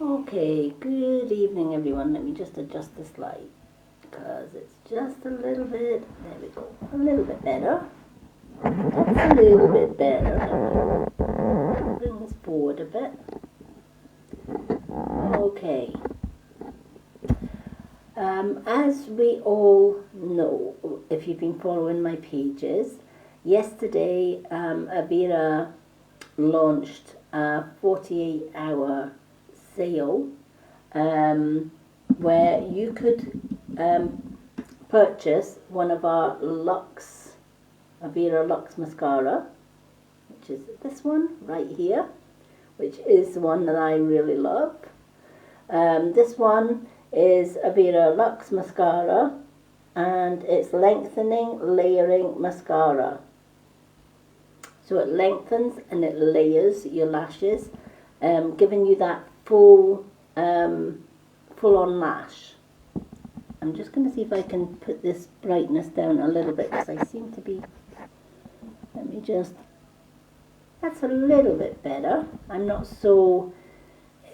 Okay, good evening everyone. Let me just adjust this light because it's just a little bit, there we go, a little bit better. That's a little bit better. Bring this forward a bit. Okay. As we all know, if you've been following my pages, yesterday Avira launched a 48-hour sale where you could purchase one of our Avira Lux Mascara, which is this one right here, which is the one that I really love. This one is Avira Lux Mascara, and it's Lengthening Layering Mascara. So it lengthens and it layers your lashes, giving you that full-on lash. I'm just going to see if I can put this brightness down a little bit because I seem to be, that's a little bit better. I'm not so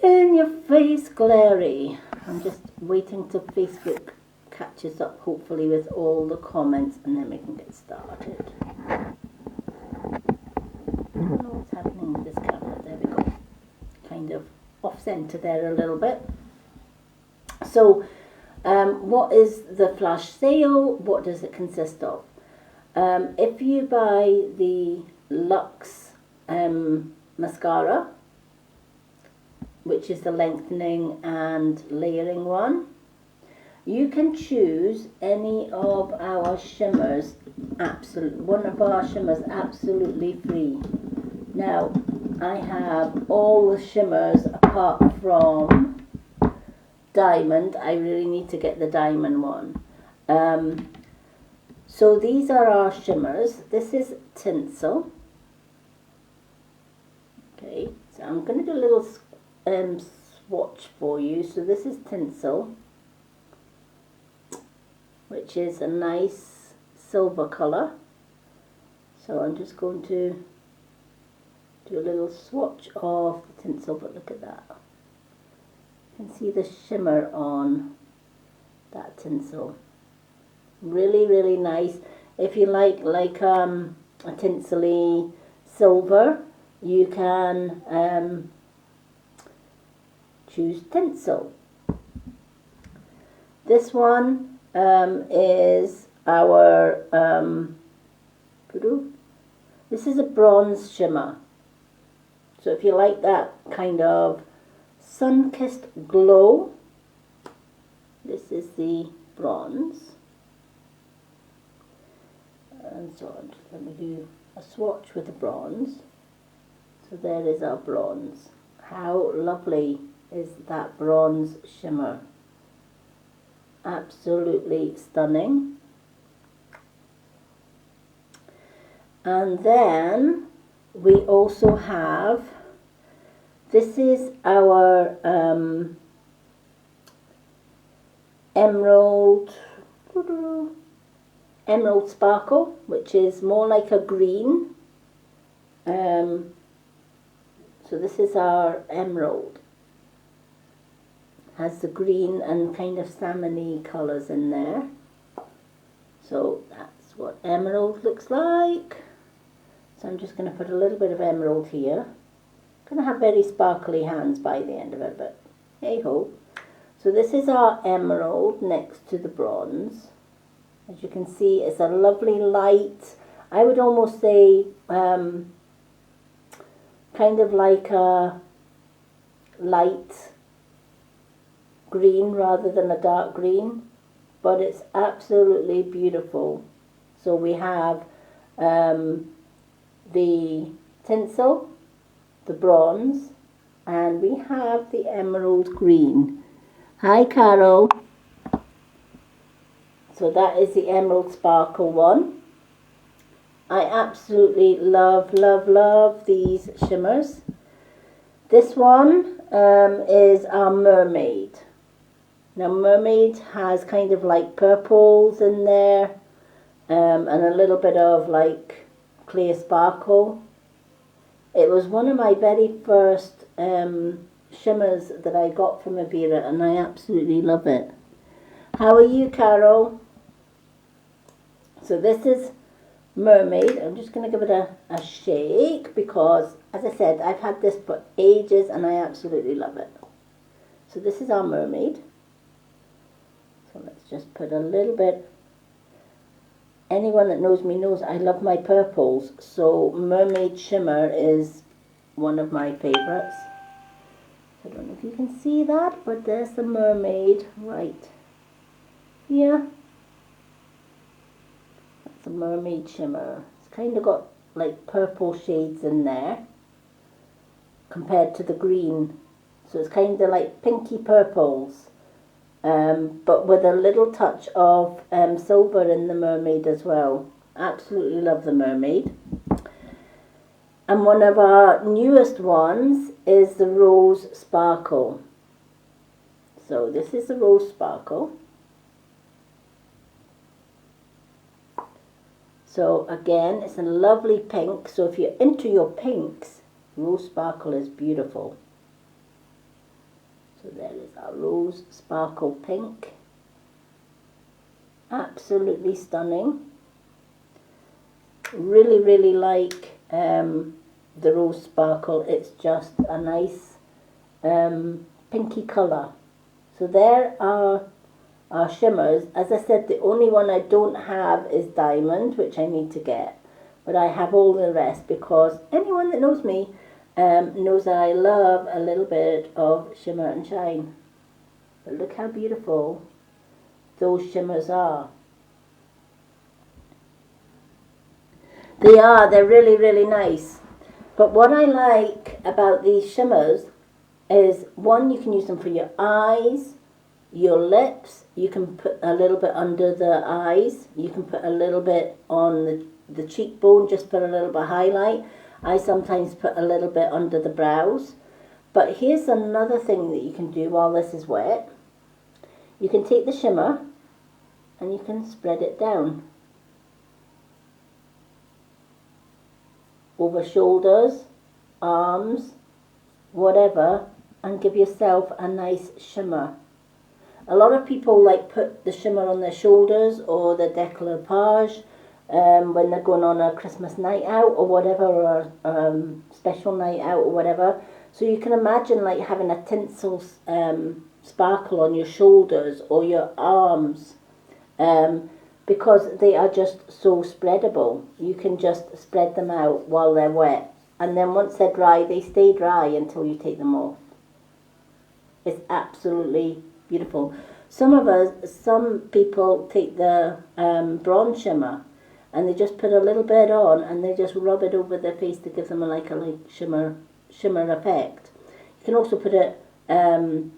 in your face glary. I'm just waiting till Facebook catches up, hopefully, with all the comments, and then we can get started. I don't know what's happening with this camera. There we go. Kind of off center there a little bit. So, what is the flash sale? What does it consist of? If you buy the Lux Mascara, which is the lengthening and layering one, you can choose any of our shimmers, one of our shimmers absolutely free. Now, I have all the shimmers apart from diamond. I really need to get the diamond one. So these are our shimmers. This is tinsel. Okay, so I'm going to do a little swatch for you. So this is tinsel, which is a nice silver color. So I'm just going to do a little swatch of the tinsel, but look at that. You can see the shimmer on that tinsel. Really, really nice. If you like a tinsely silver, you can choose tinsel. This one is our this is a bronze shimmer. So if you like that kind of sun-kissed glow, this is the bronze. And so let me do a swatch with the bronze. So there is our bronze. How lovely is that bronze shimmer? Absolutely stunning. And then we also have, this is our emerald sparkle, which is more like a green. So this is our emerald. Has the green and kind of salmon-y colours in there. So that's what emerald looks like. So I'm just going to put a little bit of emerald here. I'm going to have very sparkly hands by the end of it, but hey ho. So this is our emerald next to the bronze. As you can see, it's a lovely light, I would almost say kind of like a light green rather than a dark green, but it's absolutely beautiful. So we have the tinsel, the bronze, and we have the emerald green. Hi Carol. So that is the emerald sparkle one. I absolutely love, love, love these shimmers. This one is our mermaid. Now mermaid has kind of like purples in there and a little bit of like clear sparkle. It was one of my very first shimmers that I got from Avira, and I absolutely love it. How are you, Carol? So this is Mermaid. I'm just going to give it a shake because, as I said, I've had this for ages and I absolutely love it. So this is our Mermaid. So let's just put a little bit. Anyone that knows me knows I love my purples. So Mermaid Shimmer is one of my favorites. I don't know if you can see that, but there's the Mermaid right here. That's a Mermaid Shimmer. It's kind of got like purple shades in there compared to the green. So it's kind of like pinky purples, but with a little touch of silver in the Mermaid as well. Absolutely love the Mermaid. And one of our newest ones is the Rose Sparkle. So this is the Rose Sparkle. So again, it's a lovely pink. So if you're into your pinks, Rose Sparkle is beautiful. So there is our Rose Sparkle pink. Absolutely stunning. Really, really like the Rose Sparkle. It's just a nice pinky colour. So there are our shimmers. As I said, the only one I don't have is Diamond, which I need to get. But I have all the rest because anyone that knows me knows that I love a little bit of shimmer and shine. But look how beautiful those shimmers are. They're really, really nice. But what I like about these shimmers is, one, you can use them for your eyes, your lips. You can put a little bit under the eyes. You can put a little bit on the cheekbone, just put a little bit of highlight. I sometimes put a little bit under the brows. But here's another thing that you can do while this is wet. You can take the shimmer and you can spread it down over shoulders, arms, whatever, and give yourself a nice shimmer. A lot of people like put the shimmer on their shoulders or the décolletage when they're going on a Christmas night out or whatever, or special night out or whatever. So you can imagine like having a tinsel sparkle on your shoulders or your arms, because they are just so spreadable. You can just spread them out while they're wet, and then once they're dry, they stay dry until you take them off. It's absolutely beautiful. Some people take the bronze shimmer and they just put a little bit on and they just rub it over their face to give them a shimmer effect. You can also put it on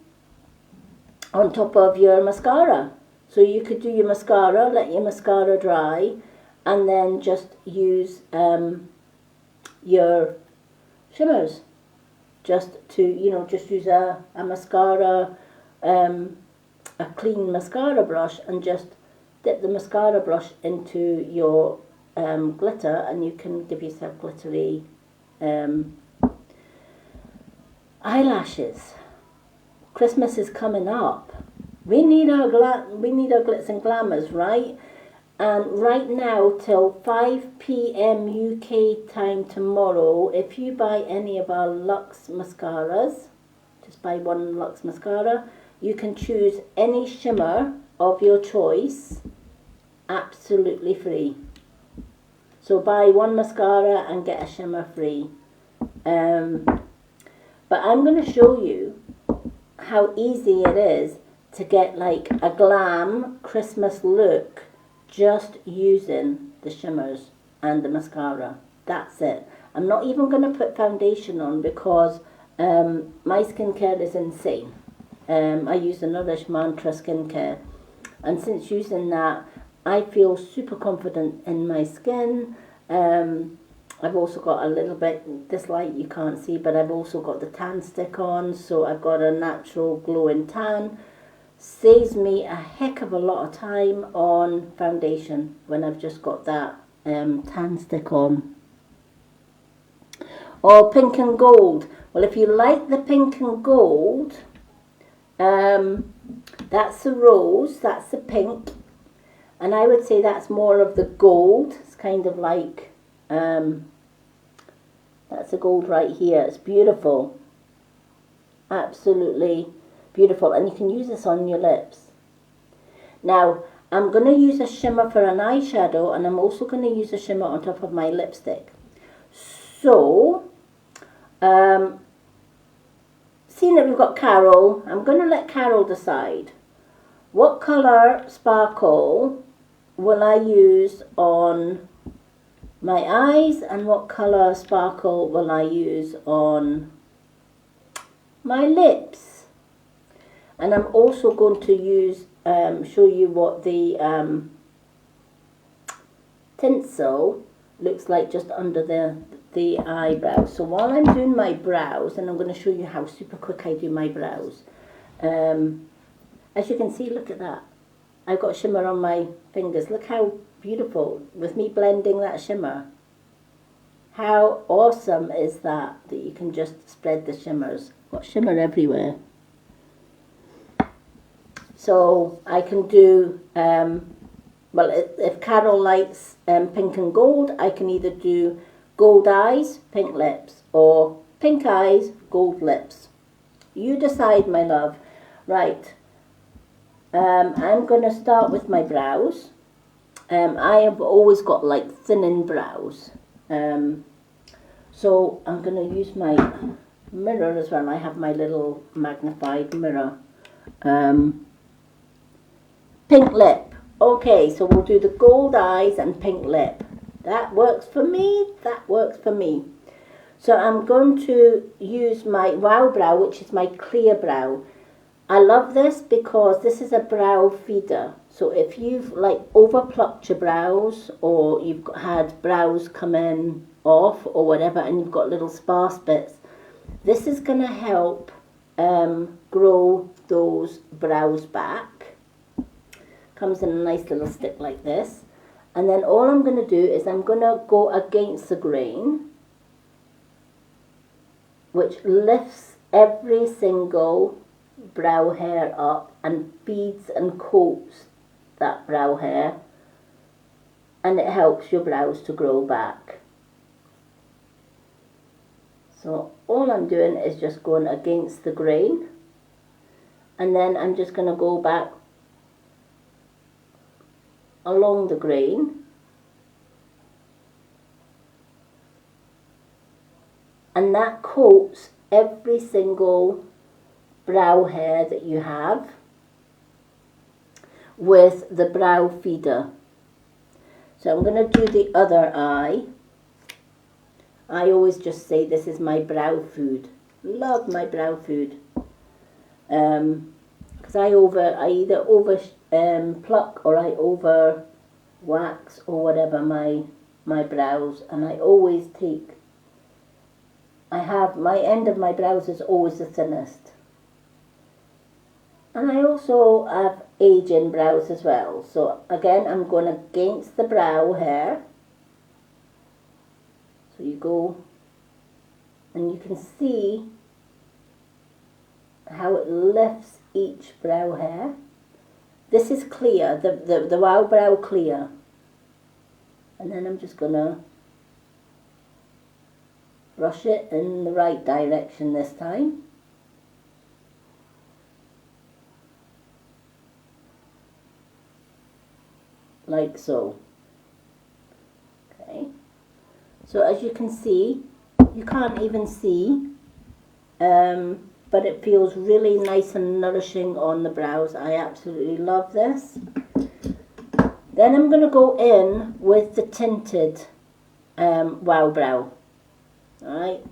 top of your mascara. So you could do your mascara, let your mascara dry, and then just use your shimmers. Just use a mascara, a clean mascara brush, and just dip the mascara brush into your glitter, and you can give yourself glittery eyelashes. Christmas is coming up. We need our glitz and glamours, right? And right now till 5 p.m. UK time tomorrow, if you buy any of our Lux mascaras, just buy one Lux mascara, you can choose any shimmer of your choice, absolutely free. So buy one mascara and get a shimmer free. But I'm going to show you how easy it is to get like a glam Christmas look just using the shimmers and the mascara. That's it. I'm not even going to put foundation on because my skincare is insane. I use the Nourish Mantra skincare, and since using that I feel super confident in my skin. I've also got a little bit, this light you can't see, but I've also got the tan stick on, so I've got a natural glowing tan. Saves me a heck of a lot of time on foundation when I've just got that tan stick on. or pink and gold. Well, if you like the pink and gold, that's the rose, that's the pink, and I would say that's more of the gold. It's kind of like, that's the gold right here. It's beautiful, absolutely beautiful, and you can use this on your lips. Now, I'm going to use a shimmer for an eyeshadow, and I'm also going to use a shimmer on top of my lipstick. So, seeing that we've got Carol, I'm going to let Carol decide. What colour sparkle will I use on my eyes, and what colour sparkle will I use on my lips? And I'm also going to use, show you what the tinsel looks like just under the eyebrows. So while I'm doing my brows, and I'm going to show you how super quick I do my brows. As you can see, look at that. I've got shimmer on my fingers. Look how beautiful, with me blending that shimmer. How awesome is that you can just spread the shimmers. Got shimmer everywhere. So I can do, well, if Carol likes pink and gold, I can either do gold eyes, pink lips, or pink eyes, gold lips. You decide, my love. Right. I'm going to start with my brows. I have always got like thinning brows. So I'm going to use my mirror as well. I have my little magnified mirror. Pink lip. Okay, so we'll do the gold eyes and pink lip. That works for me. That works for me. So I'm going to use my Wow Brow, which is my clear brow. I love this because this is a brow feeder. So if you've like overplucked your brows, or you've had brows come in off or whatever, and you've got little sparse bits, this is going to help grow those brows back. Comes in a nice little stick like this. And then all I'm going to do is I'm going to go against the grain, which lifts every single brow hair up and feeds and coats that brow hair, and it helps your brows to grow back. So all I'm doing is just going against the grain, and then I'm just going to go back along the grain, and that coats every single brow hair that you have with the brow feeder. So I'm going to do the other eye. I always just say this is my brow food. Love my brow food. Because I either over pluck or I over wax or whatever my brows, and I always take, I have my end of my brows is always the thinnest. And I also have aging brows as well. So again, I'm going against the brow hair. So you go, and you can see how it lifts each brow hair. This is clear, the Wow Brow clear. And then I'm just going to brush it in the right direction this time. Like so. Okay. So as you can see, you can't even see, but it feels really nice and nourishing on the brows. I absolutely love this. Then I'm going to go in with the tinted Wow Brow. Alright.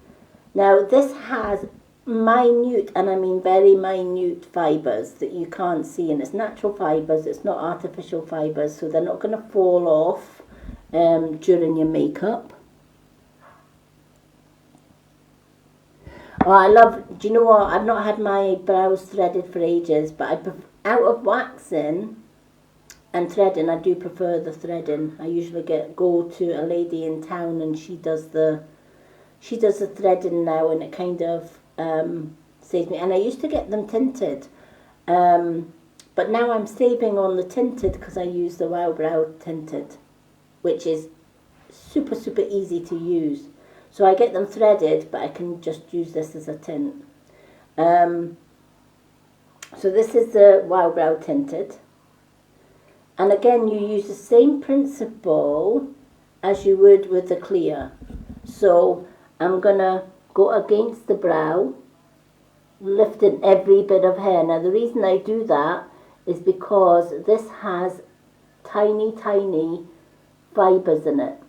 Now this has minute, and I mean very minute fibres that you can't see, and it's natural fibres, it's not artificial fibres, so they're not going to fall off during your makeup. Oh, I love, do you know what, I've not had my brows threaded for ages, but out of waxing and threading, I do prefer the threading. I usually go to a lady in town and she does the she does the threading now, and it kind of saves me. And I used to get them tinted, but now I'm saving on the tinted because I use the Wow Brow tinted, which is super, super easy to use. So I get them threaded, but I can just use this as a tint. So this is the Wow Brow tinted. And again, you use the same principle as you would with the clear. So I'm going to go against the brow, lifting every bit of hair. Now the reason I do that is because this has tiny, tiny fibres in it.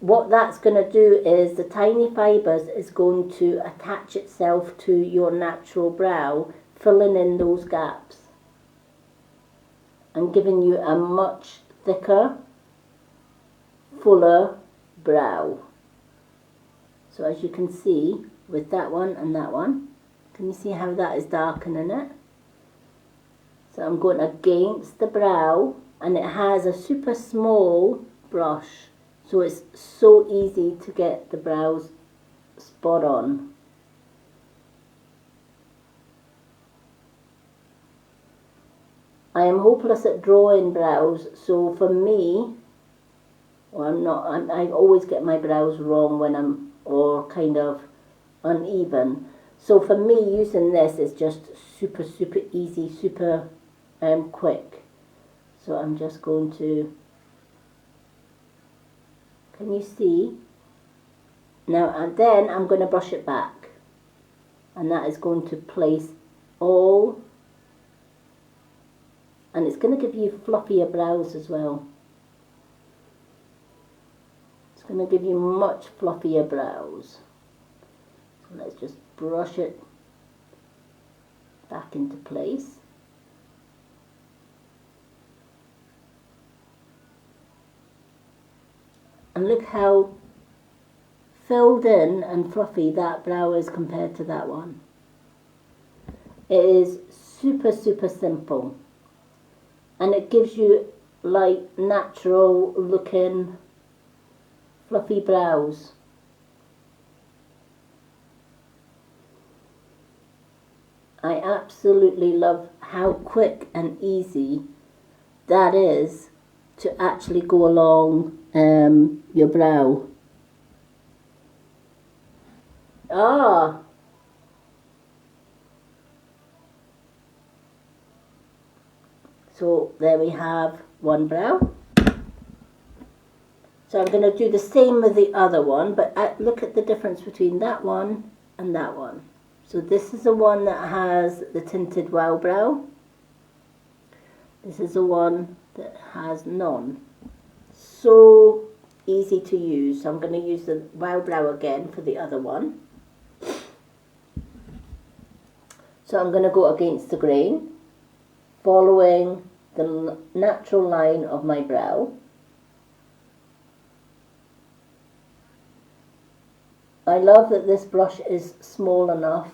What that's going to do is the tiny fibres is going to attach itself to your natural brow, filling in those gaps and giving you a much thicker, fuller brow. So as you can see with that one and that one, can you see how that is darkening it? So I'm going against the brow, and it has a super small brush, so it's so easy to get the brows spot on. I am hopeless at drawing brows, so for me, well, I always get my brows wrong when I'm or kind of uneven. So for me, using this is just super, super easy, super quick. So I'm just going to, can you see? Now, and then I'm going to brush it back. And that is going to place all, and it's going to give you fluffier brows as well. It's going to give you much fluffier brows. So let's just brush it back into place. And look how filled in and fluffy that brow is compared to that one. It is super, super simple. And it gives you like natural looking fluffy brows. I absolutely love how quick and easy that is to actually go along your brow. So there we have one brow. So I'm going to do the same with the other one, but look at the difference between that one and that one. So this is the one that has the tinted Wow Brow. This is the one that has none. So easy to use. So I'm going to use the Wow Brow again for the other one. So I'm going to go against the grain, following the natural line of my brow. I love that this brush is small enough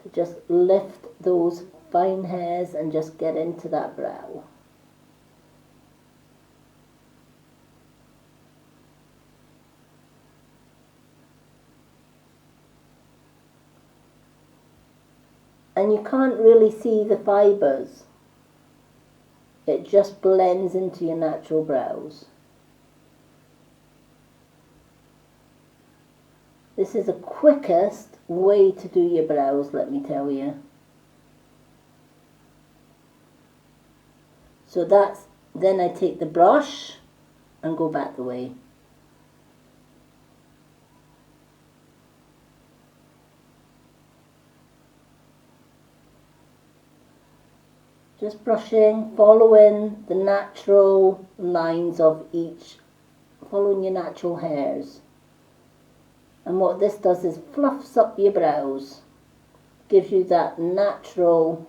to just lift those fine hairs and just get into that brow. And you can't really see the fibres. It just blends into your natural brows. This is the quickest way to do your brows, let me tell you. So then I take the brush and go back the way. Just brushing, following the natural lines of each, following your natural hairs. And what this does is fluffs up your brows, gives you that natural,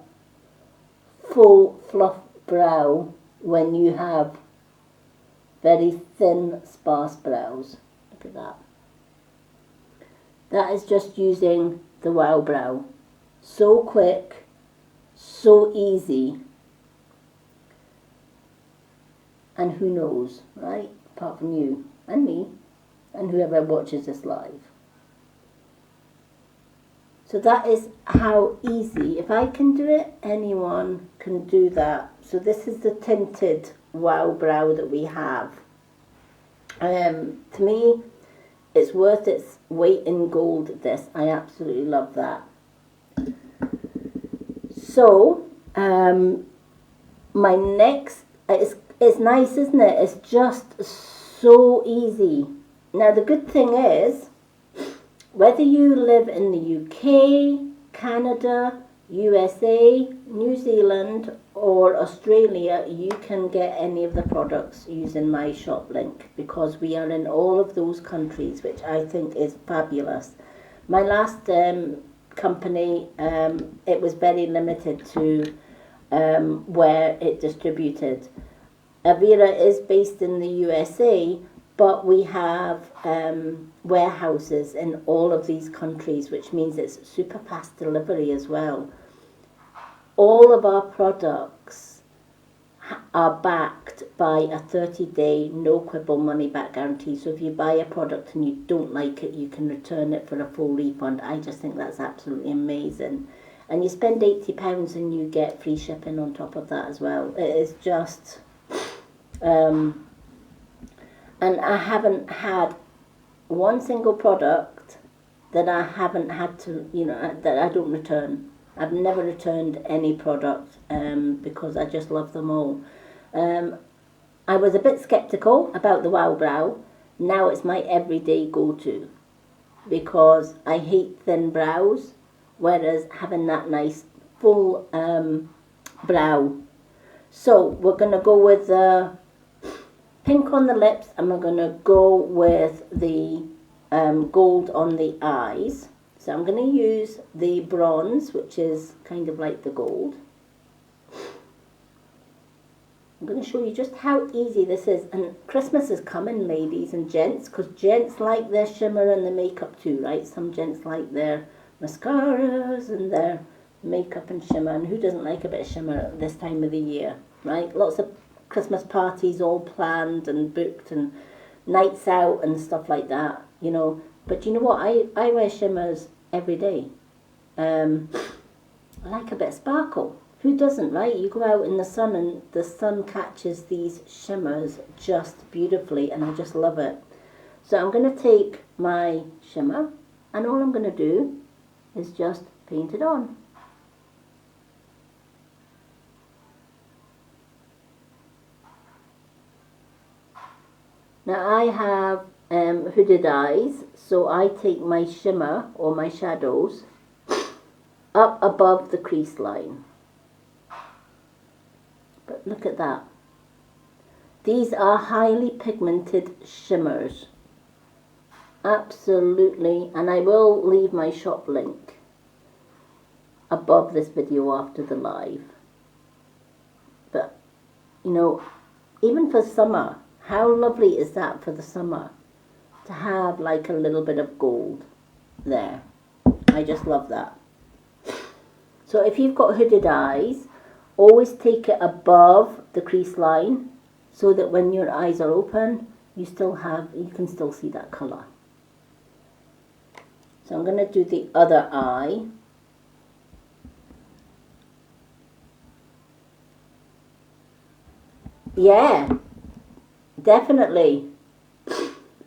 full fluff brow when you have very thin, sparse brows. Look at that. That is just using the Wow Brow. So quick, so easy. And who knows, right? Apart from you and me. and whoever watches this live. So that is how easy, if I can do it, anyone can do that. So this is the tinted Wow Brow that we have. To me, it's worth its weight in gold, this. I absolutely love that. So, my next, it's nice, isn't it? It's just so easy. Now, the good thing is, whether you live in the UK, Canada, USA, New Zealand, or Australia, you can get any of the products using my shop link, because we are in all of those countries, which I think is fabulous. My last company, it was very limited to where it distributed. Avira is based in the USA, but we have warehouses in all of these countries, which means it's super fast delivery as well. All of our products are backed by a 30-day no quibble money back guarantee. So if you buy a product and you don't like it, you can return it for a full refund. I just think that's absolutely amazing. And you spend £80 and you get free shipping on top of that as well. It is just... and I haven't had one single product that I haven't had to, that I don't return. I've never returned any product because I just love them all. I was a bit sceptical about the Wow Brow. Now it's my everyday go-to because I hate thin brows, whereas having that nice full brow. So we're going to go with the pink on the lips, and we're going to go with the gold on the eyes. So I'm going to use the bronze, which is kind of like the gold. I'm going to show you just how easy this is. And Christmas is coming, ladies and gents, because gents like their shimmer and the makeup too, right? Some gents like their mascaras and their makeup and shimmer. And who doesn't like a bit of shimmer at this time of the year, right? Lots of Christmas parties all planned and booked and nights out and stuff like that, But you know what? I wear shimmers every day. I like a bit of sparkle. Who doesn't, right? You go out in the sun and the sun catches these shimmers just beautifully, and I just love it. So I'm going to take my shimmer, and all I'm going to do is just paint it on. Now I have hooded eyes, so I take my shimmer or my shadows up above the crease line. But look at that. These are highly pigmented shimmers. Absolutely, and I will leave my shop link above this video after the live. But, even for summer, how lovely is that for the summer? To have like a little bit of gold there. I just love that. So if you've got hooded eyes, always take it above the crease line so that when your eyes are open, you can still see that colour. So I'm going to do the other eye. Yeah, definitely.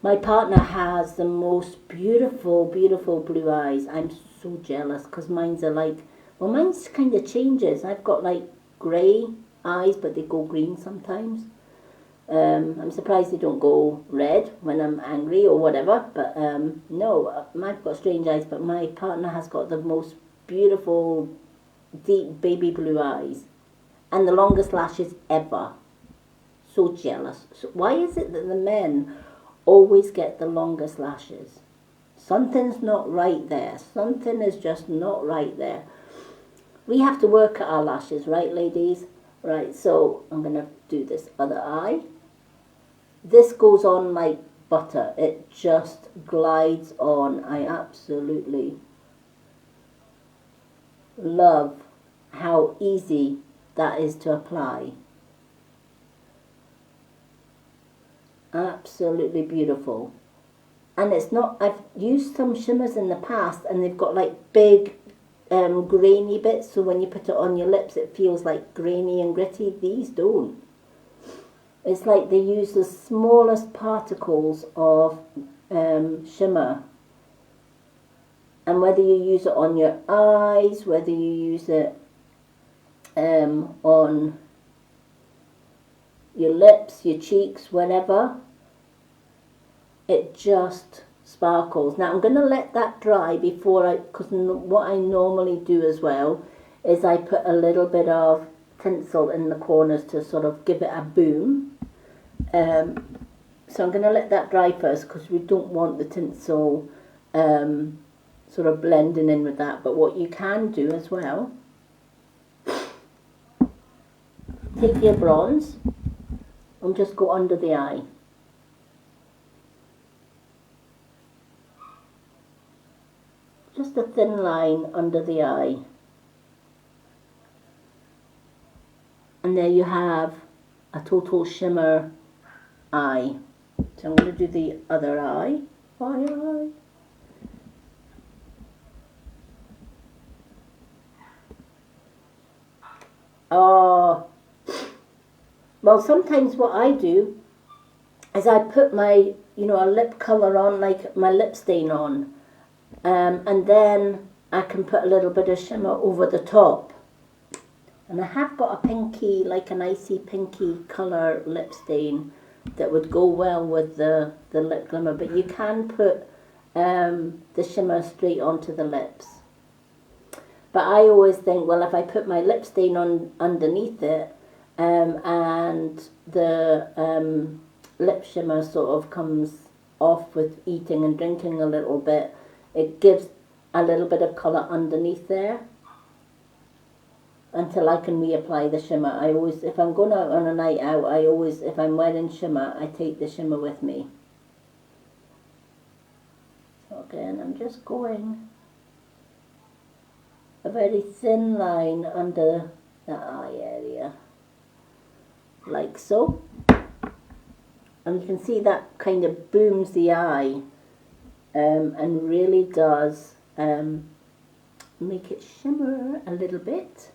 My partner has the most beautiful, beautiful blue eyes. I'm so jealous because mine's mine's kind of changes. I've got like grey eyes, but they go green sometimes. I'm surprised they don't go red when I'm angry or whatever. But no, I've got strange eyes, but my partner has got the most beautiful, deep baby blue eyes. And the longest lashes ever. So jealous. So why is it that the men always get the longest lashes? Something's not right there. Something is just not right there. We have to work at our lashes, right, ladies? Right, so I'm going to do this other eye. This goes on like butter. It just glides on. I absolutely love how easy that is to apply. Absolutely beautiful. and it's not, I've used some shimmers in the past and they've got like big grainy bits, so when you put it on your lips it feels like grainy and gritty. These don't. It's like they use the smallest particles of shimmer, and whether you use it on your eyes, whether you use it on your lips, your cheeks, whatever, it just sparkles. Now I'm going to let that dry before because what I normally do as well is I put a little bit of tinsel in the corners to sort of give it a boom. So I'm going to let that dry first because we don't want the tinsel sort of blending in with that. But what you can do as well, take your bronze and just go under the eye. Just a thin line under the eye. And there you have a total shimmer eye. So I'm going to do the other eye. Eye. Oh. Well, sometimes what I do is I put my, a lip colour on, like my lip stain on. And then I can put a little bit of shimmer over the top. And I have got a pinky, like an icy pinky colour lip stain that would go well with the lip glimmer. But you can put the shimmer straight onto the lips. But I always think, well, if I put my lip stain on underneath it and the lip shimmer sort of comes off with eating and drinking a little bit, it gives a little bit of colour underneath there until I can reapply the shimmer. I always, if I'm going out on a night out, if I'm wearing shimmer, I take the shimmer with me. So again, I'm just going a very thin line under the eye area, like so. And you can see that kind of booms the eye. And really does make it shimmer a little bit.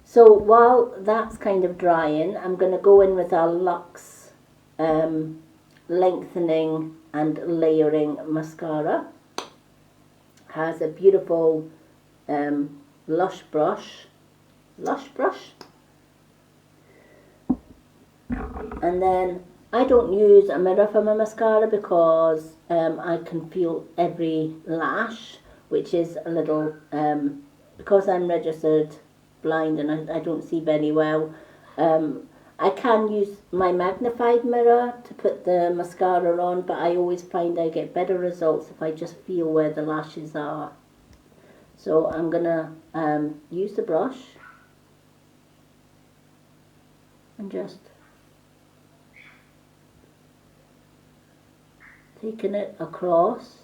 So while that's kind of drying, I'm going to go in with our Lux Lengthening and Layering Mascara. Has a beautiful lush brush. And then I don't use a mirror for my mascara because I can feel every lash, which is a little, because I'm registered blind and I don't see very well. I can use my magnified mirror to put the mascara on, but I always find I get better results if I just feel where the lashes are. So I'm going to use the brush and just taking it across.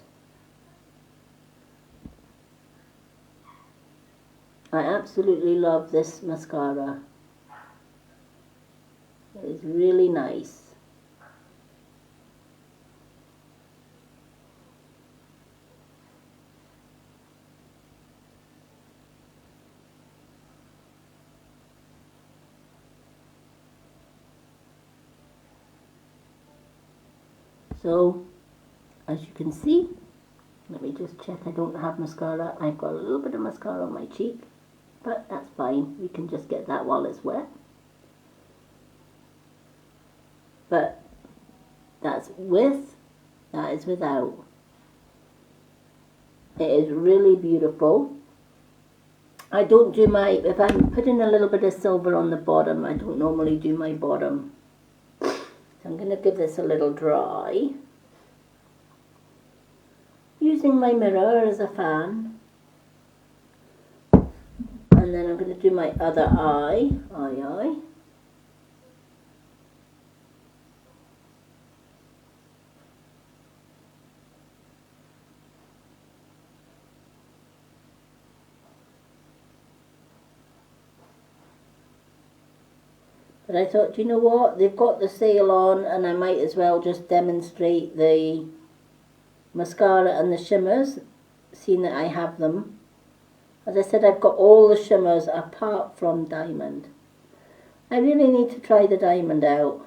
I absolutely love this mascara. It is really nice. So, as you can see, let me just check I don't have mascara. I've got a little bit of mascara on my cheek, but that's fine. We can just get that while it's wet. But that's with, that is without. It is really beautiful. I don't do my, if I'm putting a little bit of silver on the bottom, I don't normally do my bottom. So I'm going to give this a little dry. Using my mirror as a fan. And then I'm going to do my other eye. Eye. But I thought, you know what, they've got the sale on and I might as well just demonstrate the mascara and the shimmers, seeing that I have them. As I said, I've got all the shimmers apart from Diamond. I really need to try the Diamond out.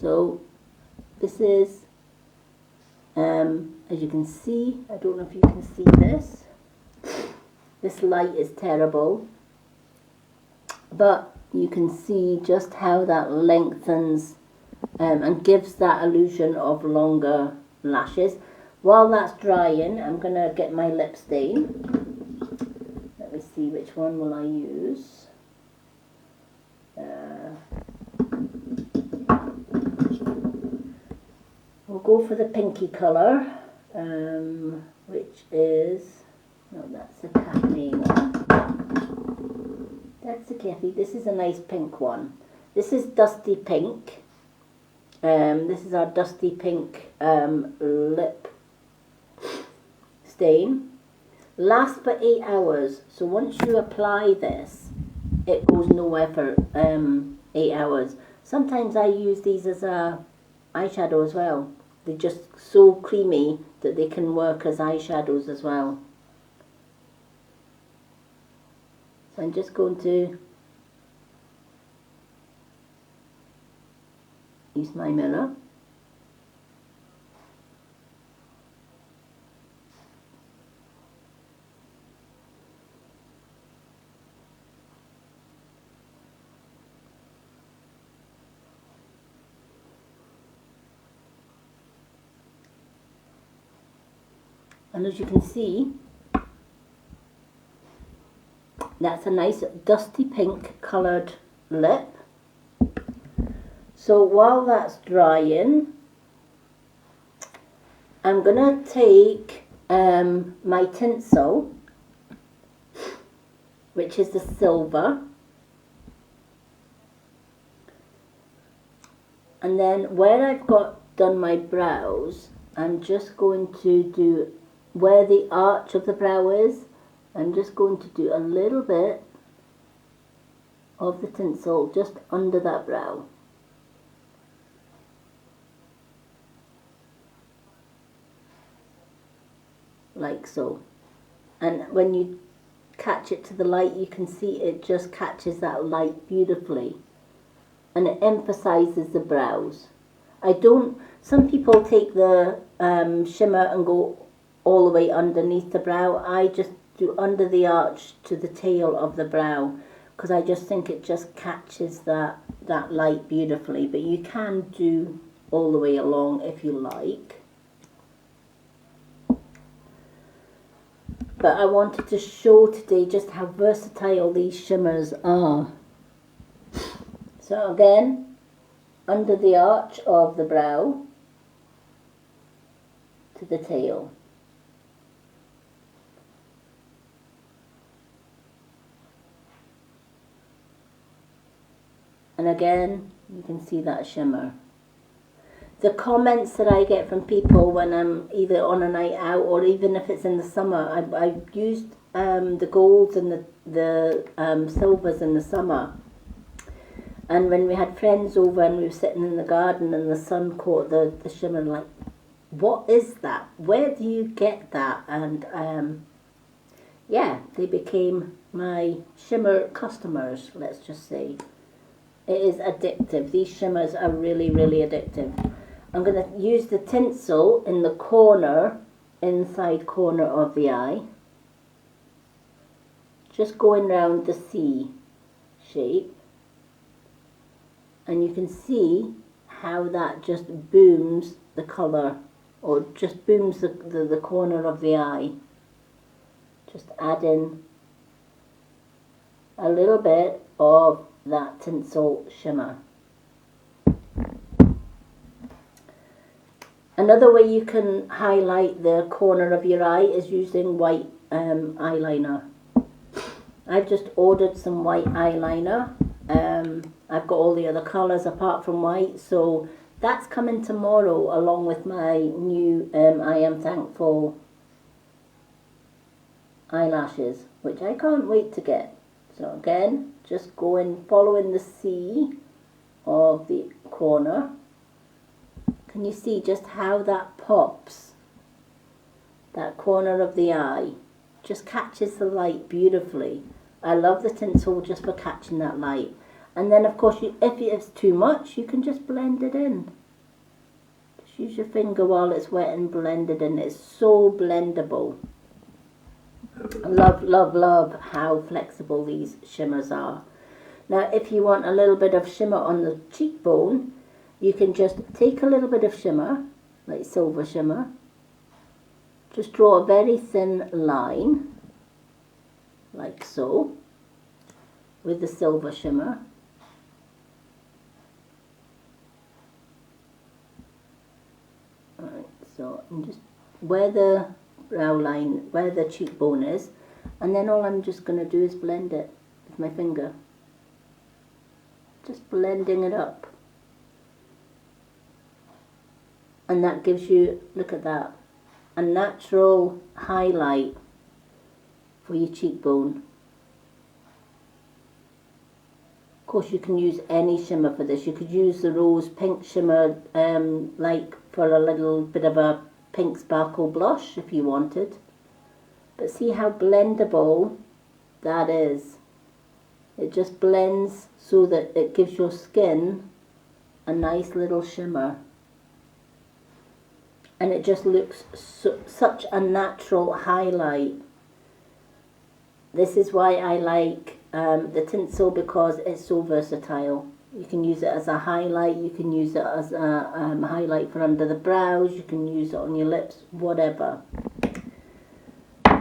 So this is, as you can see, I don't know if you can see this. This light is terrible, but you can see just how that lengthens and gives that illusion of longer lashes. While that's drying, I'm going to get my lip stain. Let me see, which one will I use? We'll go for the pinky colour, which is, no, that's the Cafe one. That's the Cafe. This is a nice pink one. This is Dusty Pink. This is our Dusty Pink lip stain. Lasts for 8 hours. So once you apply this, it goes nowhere for 8 hours. Sometimes I use these as a eyeshadow as well. They're just so creamy that they can work as eyeshadows as well. So I'm just going to use my mirror. And as you can see, that's a nice dusty pink coloured lip. So while that's drying, I'm going to take my tinsel, which is the silver, and then where I've done my brows, I'm just going to do where the arch of the brow is. I'm just going to do a little bit of the tinsel just under that brow. Like so. And when you catch it to the light, you can see it just catches that light beautifully. And it emphasizes the brows. Some people take the shimmer and go all the way underneath the brow. I just do under the arch to the tail of the brow, because I just think it just catches that light beautifully. But you can do all the way along if you like. But I wanted to show today just how versatile these shimmers are. So again, under the arch of the brow to the tail. And again, you can see that shimmer. The comments that I get from people when I'm either on a night out or even if it's in the summer, I've used the golds and the silvers in the summer. And when we had friends over and we were sitting in the garden and the sun caught the shimmer, like, what is that? Where do you get that? And yeah, they became my shimmer customers, let's just say. It is addictive. These shimmers are really, really addictive. I'm going to use the tinsel in the corner, inside corner of the eye. Just going round the C shape. And you can see how that just booms the colour, or just booms the corner of the eye. Just add in a little bit of that tinsel shimmer. Another way you can highlight the corner of your eye is using white eyeliner. I've just ordered some white eyeliner. I've got all the other colours apart from white, so That's coming tomorrow along with my new I Am Thankful eyelashes, which I can't wait to get. So again, just going, following the C of the corner. Can you see just how that pops? That corner of the eye just catches the light beautifully. I love the tinsel just for catching that light. And then of course, if it's too much, you can just blend it in. Just use your finger while it's wet and blend it in. It's so blendable. I love, love, love how flexible these shimmers are. Now if you want a little bit of shimmer on the cheekbone, you can just take a little bit of shimmer, like silver shimmer. Just draw a very thin line, like so, with the silver shimmer. Alright, so I'm just where the brow line, where the cheekbone is, and then all I'm just going to do is blend it with my finger. Just blending it up. And that gives you, look at that, a natural highlight for your cheekbone. Of course you can use any shimmer for this. You could use the rose pink shimmer like for a little bit of a pink sparkle blush if you wanted. But see how blendable that is. It just blends so that it gives your skin a nice little shimmer. And it just looks such a natural highlight. This is why I like the tinsel, because it's so versatile. You can use it as a highlight, you can use it as a highlight for under the brows, you can use it on your lips, whatever.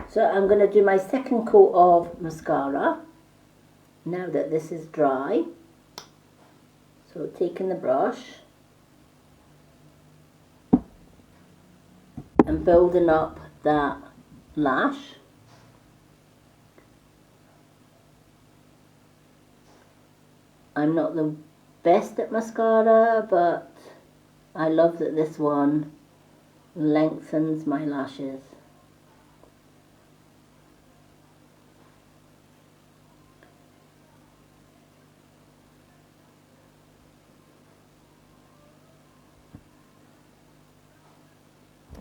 So I'm going to do my second coat of mascara, now that this is dry. So taking the brush and building up that lash. I'm not the best at mascara, but I love that this one lengthens my lashes.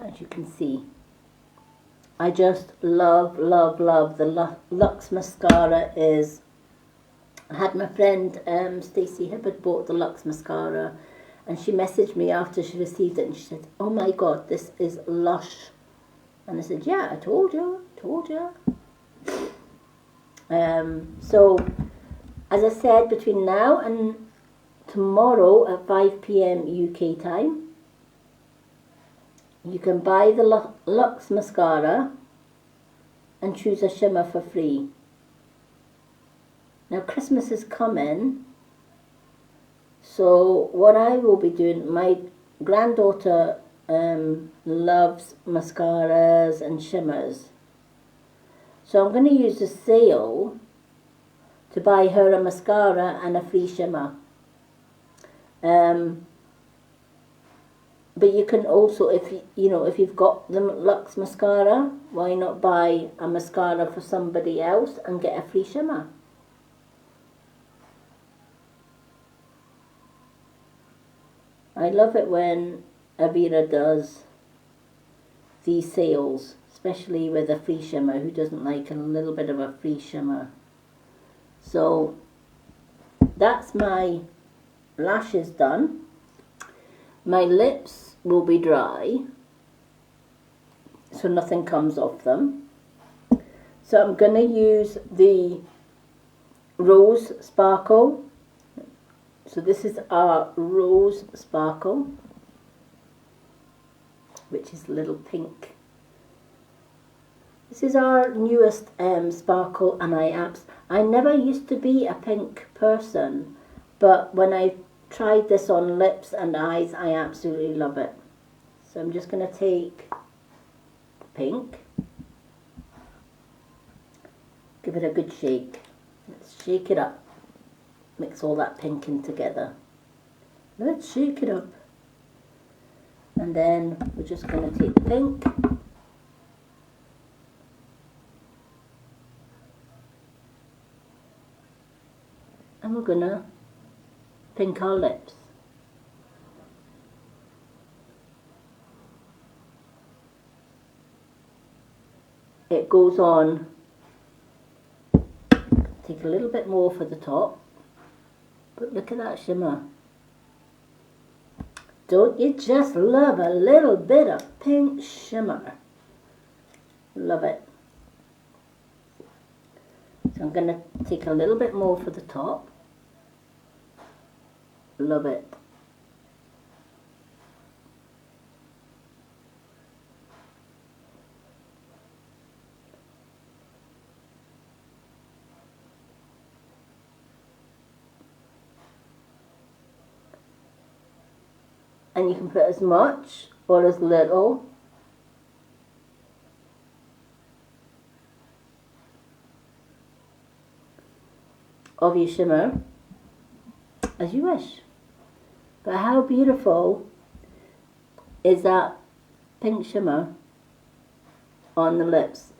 As you can see, I just love, love, love the Lux Mascara. I had my friend Stacey Hibbard bought the Lux Mascara, and she messaged me after she received it and she said, oh my god, this is lush. And I said, yeah, I told you. So as I said, between now and tomorrow at 5 p.m. UK time, you can buy the Lux Mascara and choose a shimmer for free. Now Christmas is coming, so what I will be doing, my granddaughter loves mascaras and shimmers. So I'm going to use the sale to buy her a mascara and a free shimmer. But you can also, if you've got the Lux Mascara, why not buy a mascara for somebody else and get a free shimmer? I love it when Avira does these sales, especially with a free shimmer. Who doesn't like a little bit of a free shimmer? So that's my lashes done. My lips will be dry, so nothing comes off them. So I'm going to use the Rose Sparkle. So this is our Rose Sparkle, which is a little pink. This is our newest sparkle, and I never used to be a pink person, but when I tried this on lips and eyes, I absolutely love it. So I'm just going to take pink, give it a good shake. Let's shake it up. Mix all that pink in together. Let's shake it up. And then we're just going to take the pink. And we're going to pink our lips. It goes on, take a little bit more for the top, but look at that shimmer. Don't you just love a little bit of pink shimmer? Love it. So I'm going to take a little bit more for the top. Love it. And you can put as much or as little of your shimmer as you wish. But how beautiful is that pink shimmer on the lips?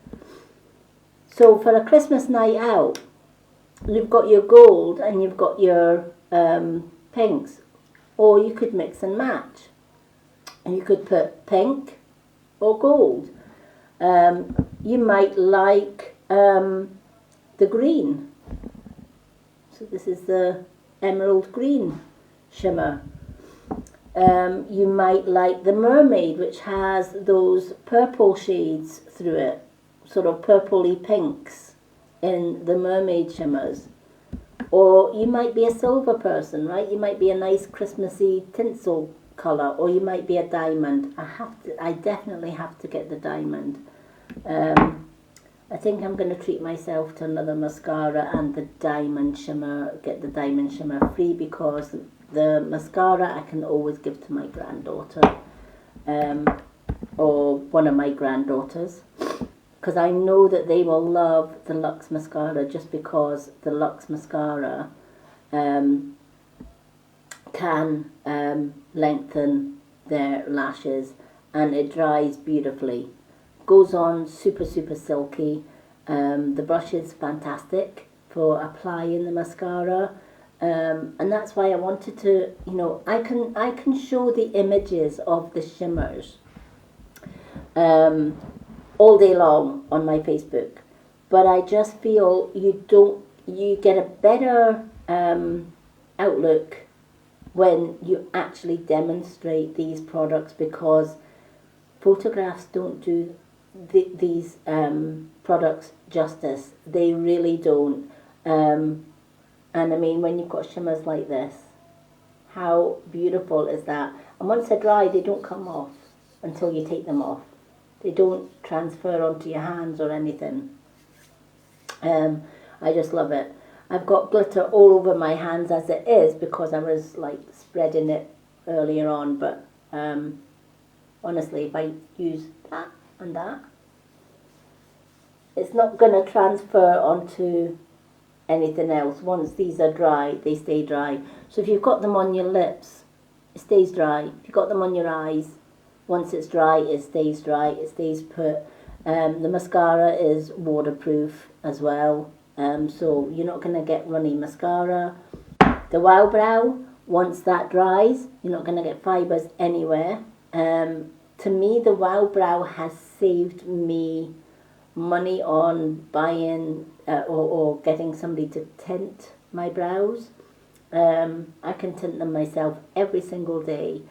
So for a Christmas night out, you've got your gold and you've got your pinks. Or you could mix and match. And you could put pink or gold. You might like the green. So this is the emerald green shimmer. You might like the mermaid, which has those purple shades through it. Sort of purpley pinks in the mermaid shimmers. Or you might be a silver person, right? You might be a nice Christmassy tinsel colour, or you might be a diamond. I definitely have to get the diamond. I think I'm going to treat myself to another mascara and the diamond shimmer, get the diamond shimmer free, because the mascara I can always give to my granddaughter, or one of my granddaughters. Because I know that they will love the Lux Mascara, just because the Lux Mascara can lengthen their lashes, and it dries beautifully. Goes on super, super silky. The brush is fantastic for applying the mascara. And that's why I wanted to, I can show the images of the shimmers all day long on my Facebook, but I just feel you get a better outlook when you actually demonstrate these products, because photographs don't do these products justice. They really don't. And I mean, when you've got shimmers like this, how beautiful is that? And once they're dry, they don't come off until you take them off. They don't transfer onto your hands or anything. I just love it. I've got glitter all over my hands as it is, because I was like spreading it earlier on. But honestly, if I use that and that, it's not going to transfer onto anything else. Once these are dry, they stay dry. So if you've got them on your lips, it stays dry. If you've got them on your eyes, once it's dry, it stays dry, it stays put. The mascara is waterproof as well, so you're not going to get runny mascara. The Wow Brow, once that dries, you're not going to get fibres anywhere. To me, the Wow Brow has saved me money on buying or getting somebody to tint my brows. I can tint them myself every single day.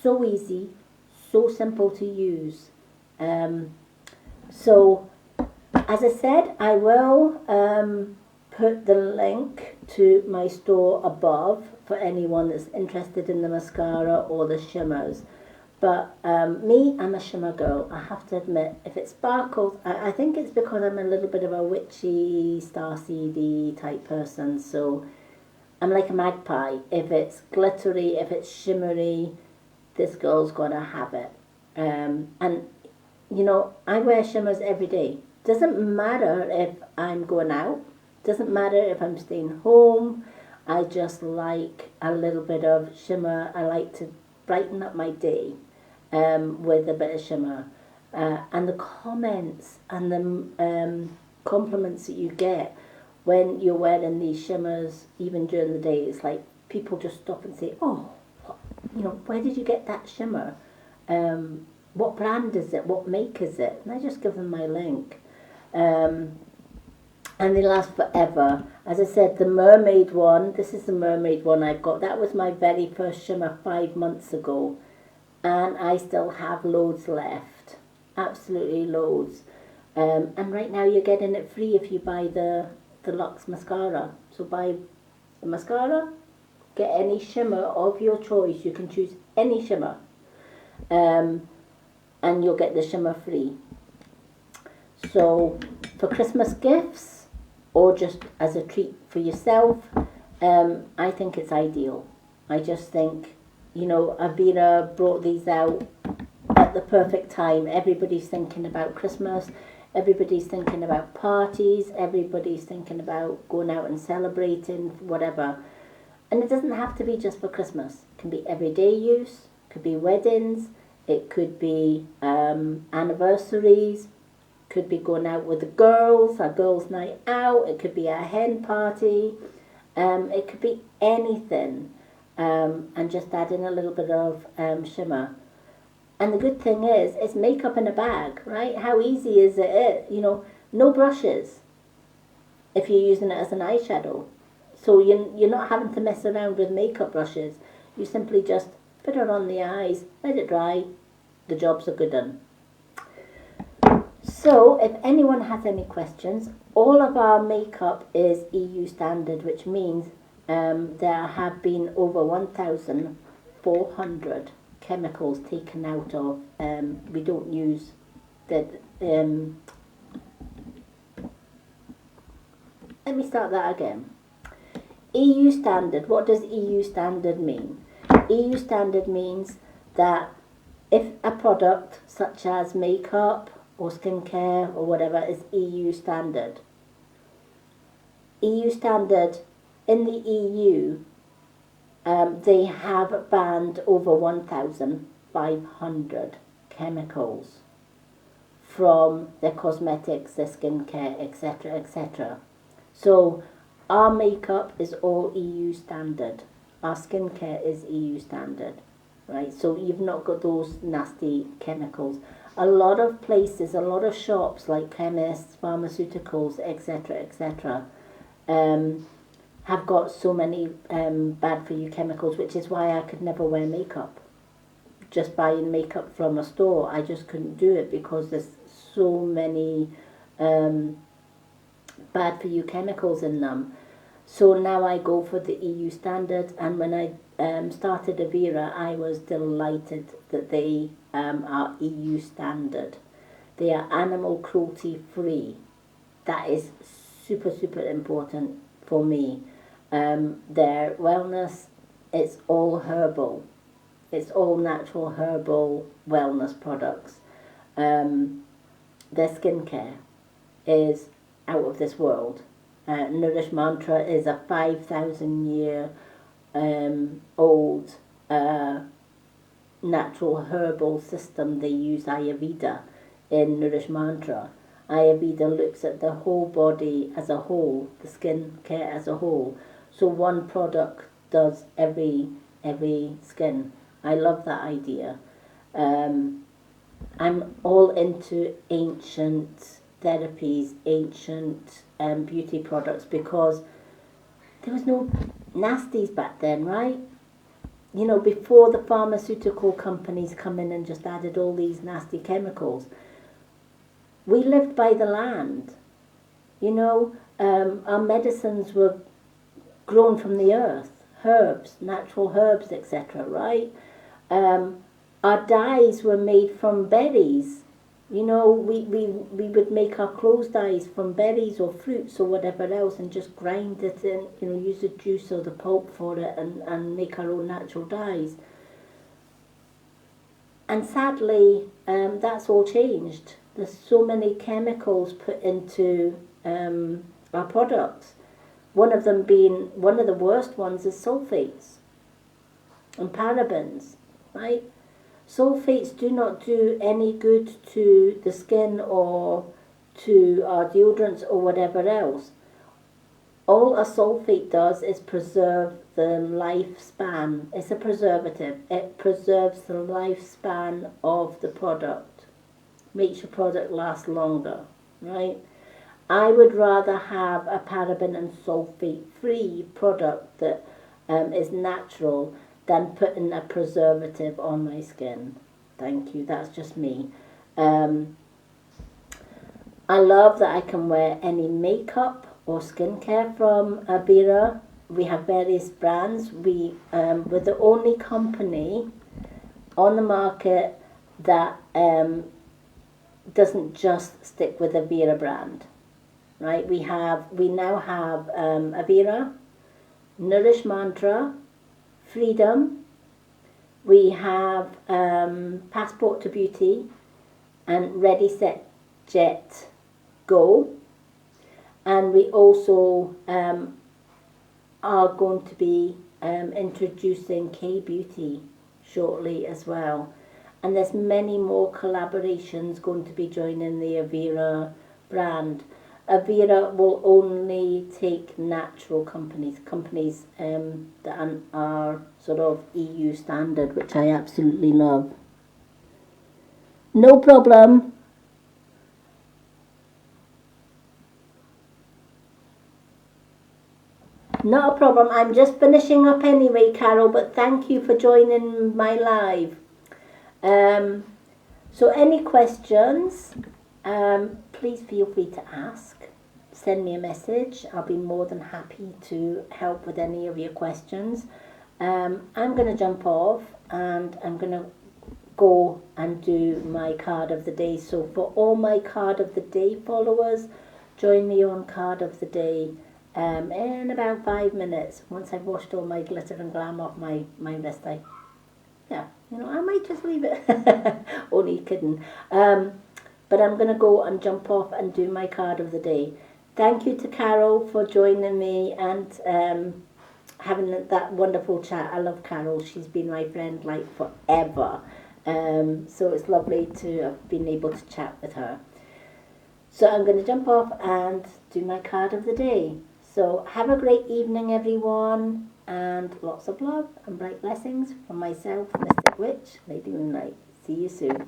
So easy. So simple to use. So, as I said, I will put the link to my store above for anyone that's interested in the mascara or the shimmers. But me, I'm a shimmer girl. I have to admit, if it sparkles, I think it's because I'm a little bit of a witchy, starseedy type person. So I'm like a magpie. If it's glittery, if it's shimmery, this girl's gonna have it. And I wear shimmers every day. Doesn't matter if I'm going out, doesn't matter if I'm staying home. I just like a little bit of shimmer. I like to brighten up my day. with a bit of shimmer. And the comments and the compliments that you get when you're wearing these shimmers, even during the day, it's like people just stop and say, oh, where did you get that shimmer? What brand is it? What make is it? And I just give them my link. And they last forever. As I said, the mermaid one, this is the mermaid one I've got. That was my very first shimmer 5 months ago. And I still have loads left. Absolutely loads. And right now you're getting it free if you buy the Lux Mascara. So buy the mascara, get any shimmer of your choice. You can choose any shimmer. And you'll get the shimmer free. So for Christmas gifts or just as a treat for yourself, I think it's ideal. I just think, Avira brought these out at the perfect time. Everybody's thinking about Christmas. Everybody's thinking about parties. Everybody's thinking about going out and celebrating, whatever. And it doesn't have to be just for Christmas. It can be everyday use. It could be weddings. It could be anniversaries. Could be going out with the girls, a girls' night out. It could be a hen party. It could be anything. And just add in a little bit of shimmer. And the good thing is, it's makeup in a bag, right? How easy is it? No brushes if you're using it as an eyeshadow. So you're not having to mess around with makeup brushes. You simply just put it on the eyes, let it dry, the job's a good one. So if anyone has any questions, all of our makeup is EU standard, which means there have been over 1,400 chemicals taken out of. We don't use that. Let me start that again. EU standard. What does EU standard mean? EU standard means that if a product such as makeup or skincare or whatever is EU standard, EU standard in the EU, they have banned over 1,500 chemicals from their cosmetics, their skincare, etc., etc. So our makeup is all EU standard. Our skincare is EU standard, right? So you've not got those nasty chemicals. A lot of places, a lot of shops like chemists, pharmaceuticals, etc., etc., have got so many bad for you chemicals, which is why I could never wear makeup. Just buying makeup from a store, I just couldn't do it because there's so many bad for you chemicals in them. So now I go for the EU standard, and when I started Avira, I was delighted that they are EU standard. They are animal cruelty free. That is super, super important for me. Their wellness, it's all herbal. It's all natural herbal wellness products. Their skincare is out of this world. Nourish Mantra is a 5,000-year old natural herbal system. They use Ayurveda in Nourish Mantra. Ayurveda looks at the whole body as a whole, the skin care as a whole. So one product does every skin. I love that idea. I'm all into ancient therapies, ancient beauty products, because there was no nasties back then, right? Before the pharmaceutical companies come in and just added all these nasty chemicals. We lived by the land. Our medicines were grown from the earth, herbs, natural herbs, etc., right? Our dyes were made from berries. We would make our clothes dyes from berries or fruits or whatever else and just grind it in, use the juice or the pulp for it and make our own natural dyes. And sadly, that's all changed. There's so many chemicals put into our products. One of the worst ones is sulfates and parabens, right? Sulfates do not do any good to the skin or to our deodorants or whatever else. All a sulfate does is preserve the lifespan. It's a preservative. It preserves the lifespan of the product. Makes your product last longer, right? I would rather have a paraben and sulfate free product that is natural than putting a preservative on my skin. Thank you, that's just me. I love that I can wear any makeup or skincare from Avira. We have various brands. We're the only company on the market that doesn't just stick with the Avira brand, right? We now have Avira, Nourish Mantra, Freedom. We have Passport to Beauty and Ready Set Jet Go. And we also are going to be introducing K-Beauty shortly as well. And there's many more collaborations going to be joining the Avira brand. Avira will only take natural companies that are sort of EU standard, which I absolutely love. No problem. Not a problem. I'm just finishing up anyway, Carol, but thank you for joining my live. So any questions, please feel free to ask. Send me a message. I'll be more than happy to help with any of your questions. I'm going to jump off and I'm going to go and do my card of the day. So for all my card of the day followers, join me on card of the day in about 5 minutes. Once I've washed all my glitter and glam off my wrist, I might just leave it. Only kidding. But I'm going to go and jump off and do my card of the day. Thank you to Carol for joining me and having that wonderful chat. I love Carol. She's been my friend like forever. So it's lovely to have been able to chat with her. So I'm going to jump off and do my card of the day. So have a great evening, everyone, and lots of love and bright blessings from myself, Mystic Witch, Lady Moonlight. See you soon.